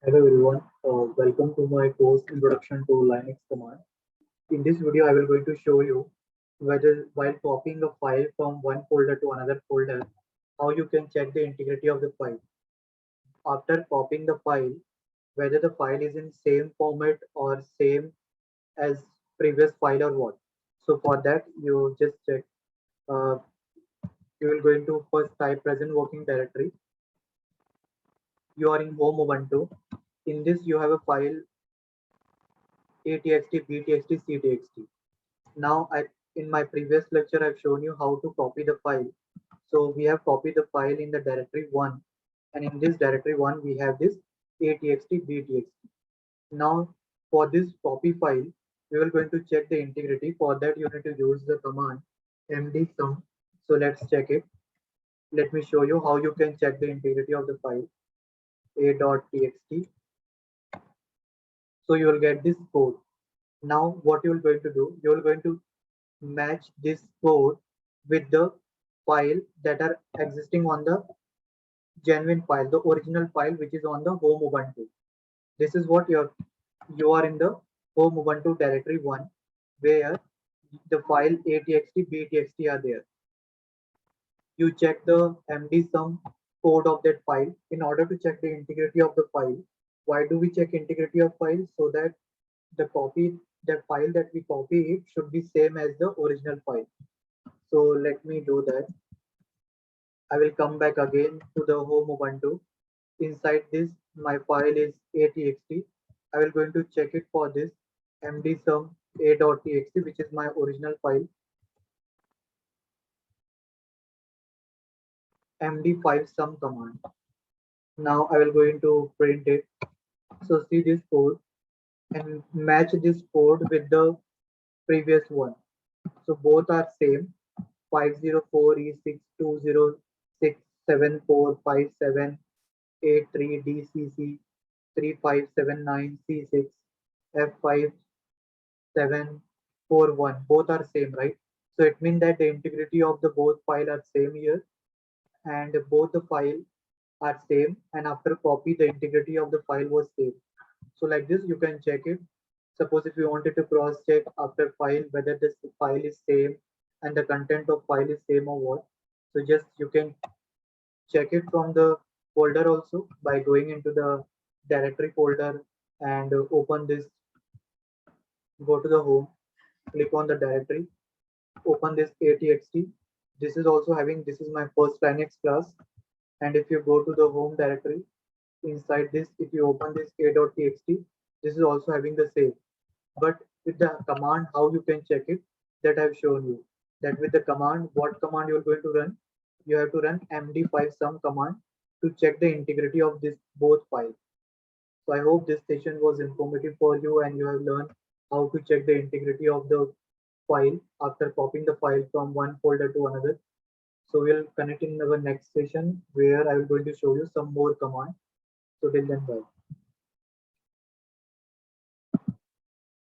Hello everyone, welcome to my course Introduction to Linux Command. In this video, I will going to show you whether while copying a file from one folder to another folder, how you can check the integrity of the file. After copying the file, whether the file is in same format or same as previous file or what. So for that, you just check. Uh, you will going to first type present working directory. You are in home Ubuntu. In this, you have a file ATXT, BTXT, CTXT. Now, in my previous lecture, I've shown you how to copy the file. So we have copied the file in the directory 1. And in this directory 1, we have this ATXT, BTXT. Now, for this copy file, we will going to check the integrity. For that, you need to use the command mdsum. So let's check it. Let me show you how you can check the integrity of the file a.txt. So you will get this code. Now, what you are going to do, you are going to match this code with the file that are existing on the genuine file, the original file which is on the home Ubuntu. This is what you are in the home Ubuntu directory 1 where the file ATXT, BTXT are there. You check the mdsum code of that file in order to check the integrity of the file. Why do we check integrity of file? So that the file that we copy it should be same as the original file. So let me do that. I will come back again to the home Ubuntu. Inside this, my file is a.txt. I will going to check it for this mdsum a.txt, which is my original file. md5 sum command. Now I will going to print it. So see this code and match this code with the previous one. So both are same. 504E620674578 3579C6 F5741. Both are same, right? So it means that the integrity of the both file are same here, and both the file are same, and after copy the integrity of the file was same. So like this you can check it. Suppose if you wanted to cross check after file whether this file is same and the content of file is same or what. So just you can check it from the folder also by going into the directory folder and open this, go to the home, click on the directory, open this ATXT. This is also having, this is my first Linux class. And if you go to the home directory, inside this, if you open this a.txt, this is also having the same. But with the command, how you can check it, that I've shown you. That with the command, what command you're going to run? You have to run md5 sum command to check the integrity of this both files. So I hope this session was informative for you and you have learned how to check the integrity of the file after copying the file from one folder to another. So we'll connect in our next session where I will going to show you some more commands. So till then, bye.